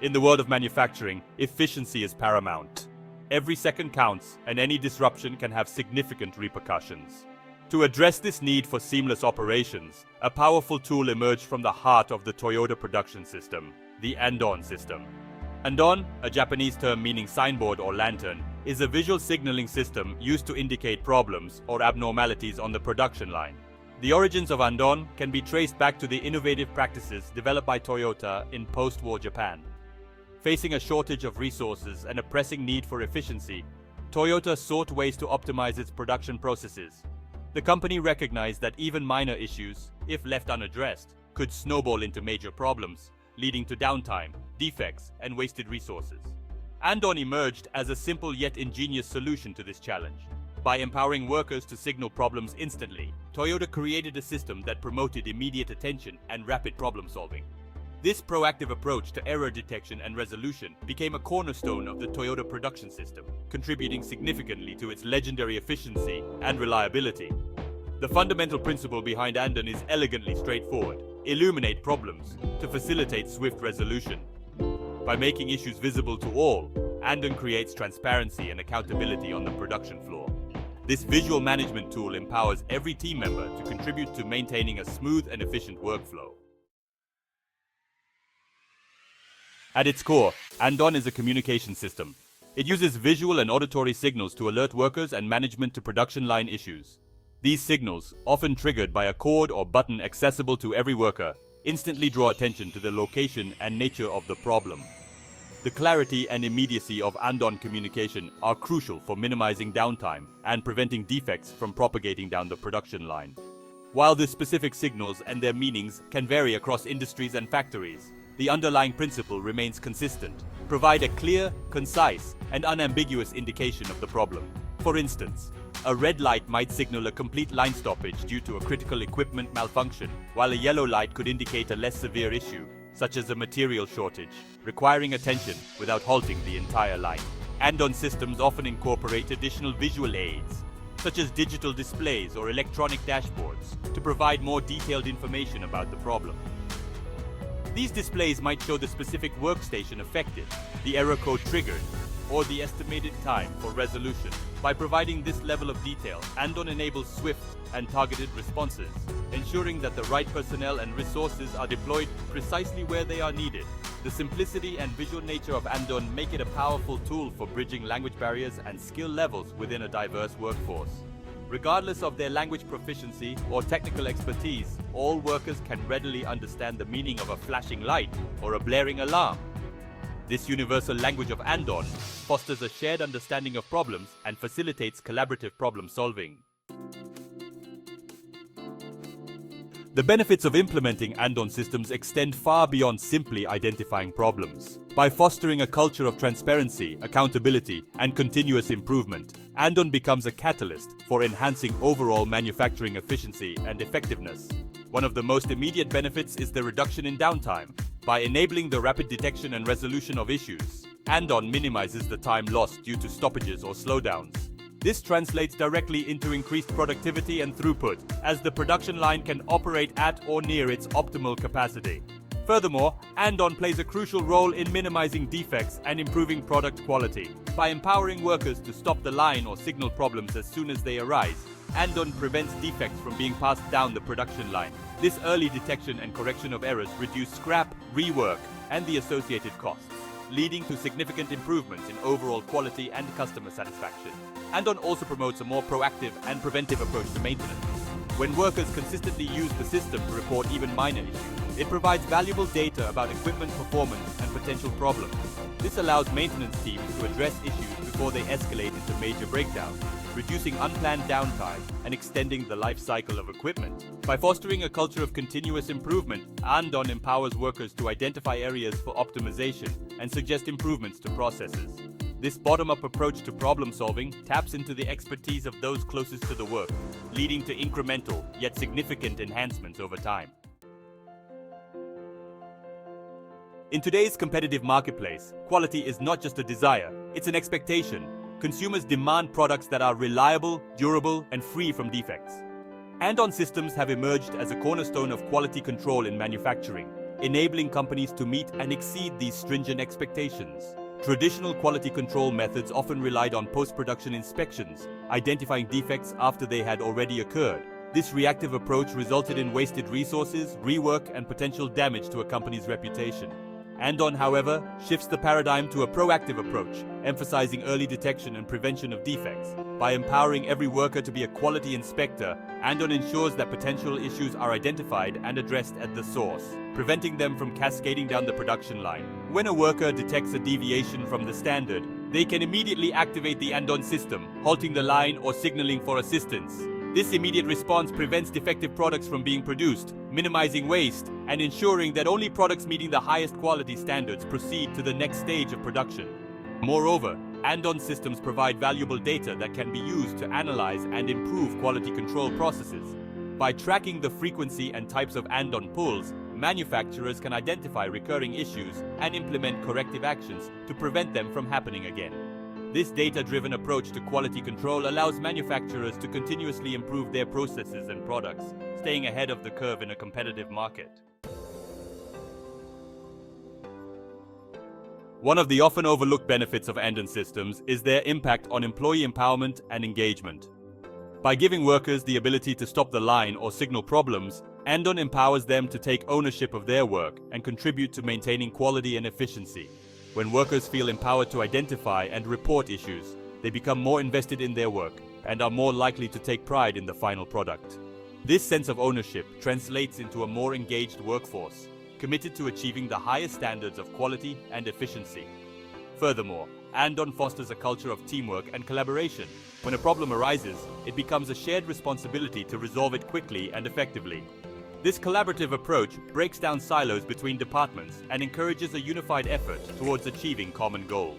In the world of manufacturing, efficiency is paramount. Every second counts, and any disruption can have significant repercussions. To address this need for seamless operations, a powerful tool emerged from the heart of the Toyota production system, the Andon system. Andon, a Japanese term meaning signboard or lantern, is a visual signaling system used to indicate problems or abnormalities on the production line. The origins of Andon can be traced back to the innovative practices developed by Toyota in post-war Japan. Facing a shortage of resources and a pressing need for efficiency, Toyota sought ways to optimize its production processes. The company recognized that even minor issues, if left unaddressed, could snowball into major problems, leading to downtime, defects, and wasted resources. Andon emerged as a simple yet ingenious solution to this challenge. By empowering workers to signal problems instantly, Toyota created a system that promoted immediate attention and rapid problem solving. This proactive approach to error detection and resolution became a cornerstone of the Toyota production system, contributing significantly to its legendary efficiency and reliability. The fundamental principle behind Andon is elegantly straightforward: illuminate problems to facilitate swift resolution. By making issues visible to all, Andon creates transparency and accountability on the production floor. This visual management tool empowers every team member to contribute to maintaining a smooth and efficient workflow. At its core, Andon is a communication system. It uses visual and auditory signals to alert workers and management to production line issues. These signals, often triggered by a cord or button accessible to every worker, instantly draw attention to the location and nature of the problem. The clarity and immediacy of Andon communication are crucial for minimizing downtime and preventing defects from propagating down the production line. While the specific signals and their meanings can vary across industries and factories, the underlying principle remains consistent: provide a clear, concise, and unambiguous indication of the problem. For instance, a red light might signal a complete line stoppage due to a critical equipment malfunction, while a yellow light could indicate a less severe issue, such as a material shortage, requiring attention without halting the entire line. Andon systems often incorporate additional visual aids, such as digital displays or electronic dashboards, to provide more detailed information about the problem. These displays might show the specific workstation affected, the error code triggered, or the estimated time for resolution. By providing this level of detail, Andon enables swift and targeted responses, ensuring that the right personnel and resources are deployed precisely where they are needed. The simplicity and visual nature of Andon make it a powerful tool for bridging language barriers and skill levels within a diverse workforce. Regardless of their language proficiency or technical expertise, all workers can readily understand the meaning of a flashing light or a blaring alarm. This universal language of Andon fosters a shared understanding of problems and facilitates collaborative problem solving. The benefits of implementing Andon systems extend far beyond simply identifying problems. By fostering a culture of transparency, accountability, and continuous improvement, Andon becomes a catalyst for enhancing overall manufacturing efficiency and effectiveness. One of the most immediate benefits is the reduction in downtime. By enabling the rapid detection and resolution of issues, Andon minimizes the time lost due to stoppages or slowdowns. This translates directly into increased productivity and throughput, as the production line can operate at or near its optimal capacity. Furthermore, Andon plays a crucial role in minimizing defects and improving product quality. By empowering workers to stop the line or signal problems as soon as they arise, Andon prevents defects from being passed down the production line. This early detection and correction of errors reduce scrap, rework, and the associated costs, leading to significant improvements in overall quality and customer satisfaction. Andon also promotes a more proactive and preventive approach to maintenance. When workers consistently use the system to report even minor issues, it provides valuable data about equipment performance and potential problems. This allows maintenance teams to address issues before they escalate into major breakdowns, reducing unplanned downtime and extending the life cycle of equipment. By fostering a culture of continuous improvement, Andon empowers workers to identify areas for optimization and suggest improvements to processes. This bottom-up approach to problem-solving taps into the expertise of those closest to the work, leading to incremental yet significant enhancements over time. In today's competitive marketplace, quality is not just a desire, it's an expectation. Consumers demand products that are reliable, durable, and free from defects. Andon systems have emerged as a cornerstone of quality control in manufacturing. enabling companies to meet and exceed these stringent expectations. Traditional quality control methods often relied on post-production inspections, identifying defects after they had already occurred. This reactive approach resulted in wasted resources, rework, and potential damage to a company's reputation. Andon, however, shifts the paradigm to a proactive approach, emphasizing early detection and prevention of defects. By empowering every worker to be a quality inspector, Andon ensures that potential issues are identified and addressed at the source, preventing them from cascading down the production line. When a worker detects a deviation from the standard, they can immediately activate the Andon system, halting the line or signaling for assistance. This immediate response prevents defective products from being produced, minimizing waste, and ensuring that only products meeting the highest quality standards proceed to the next stage of production. Moreover, Andon systems provide valuable data that can be used to analyze and improve quality control processes. By tracking the frequency and types of Andon pulls, manufacturers can identify recurring issues and implement corrective actions to prevent them from happening again. This data-driven approach to quality control allows manufacturers to continuously improve their processes and products, staying ahead of the curve in a competitive market. One of the often overlooked benefits of Andon systems is their impact on employee empowerment and engagement. By giving workers the ability to stop the line or signal problems, Andon empowers them to take ownership of their work and contribute to maintaining quality and efficiency. When workers feel empowered to identify and report issues, they become more invested in their work and are more likely to take pride in the final product. This sense of ownership translates into a more engaged workforce, committed to achieving the highest standards of quality and efficiency. Furthermore, Andon fosters a culture of teamwork and collaboration. When a problem arises, it becomes a shared responsibility to resolve it quickly and effectively. This collaborative approach breaks down silos between departments and encourages a unified effort towards achieving common goals.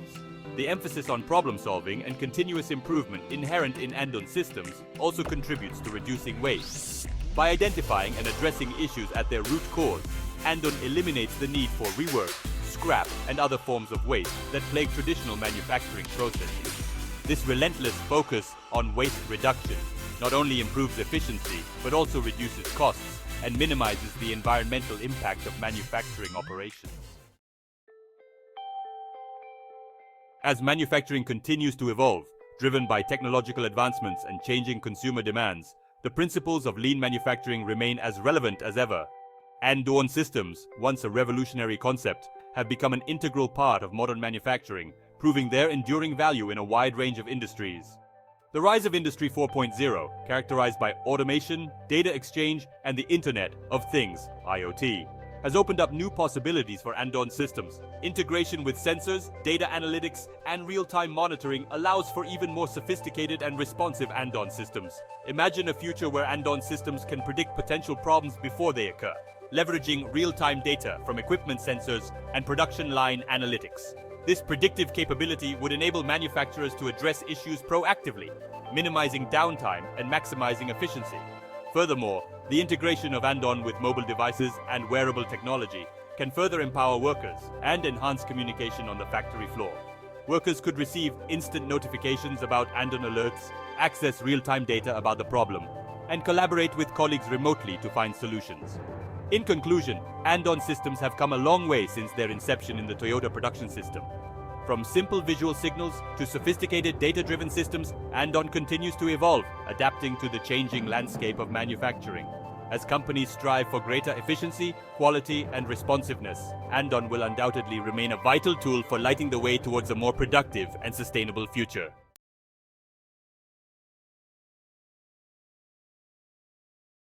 The emphasis on problem solving and continuous improvement inherent in Andon systems also contributes to reducing waste. By identifying and addressing issues at their root cause, Andon eliminates the need for rework, scrap, and other forms of waste that plague traditional manufacturing processes. This relentless focus on waste reduction not only improves efficiency but also reduces costs and minimizes the environmental impact of manufacturing operations. As manufacturing continues to evolve, driven by technological advancements and changing consumer demands, the principles of lean manufacturing remain as relevant as ever. Andon systems, once a revolutionary concept, have become an integral part of modern manufacturing, proving their enduring value in a wide range of industries. The rise of Industry 4.0, characterized by automation, data exchange, and the Internet of Things, IoT, has opened up new possibilities for Andon systems. Integration with sensors, data analytics, and real-time monitoring allows for even more sophisticated and responsive Andon systems. Imagine a future where Andon systems can predict potential problems before they occur, leveraging real-time data from equipment sensors and production line analytics. This predictive capability would enable manufacturers to address issues proactively, minimizing downtime and maximizing efficiency. Furthermore, the integration of Andon with mobile devices and wearable technology can further empower workers and enhance communication on the factory floor. Workers could receive instant notifications about Andon alerts, access real-time data about the problem, and collaborate with colleagues remotely to find solutions. In conclusion, Andon systems have come a long way since their inception in the Toyota production system. From simple visual signals to sophisticated data-driven systems, Andon continues to evolve, adapting to the changing landscape of manufacturing. As companies strive for greater efficiency, quality, and responsiveness, Andon will undoubtedly remain a vital tool for lighting the way towards a more productive and sustainable future.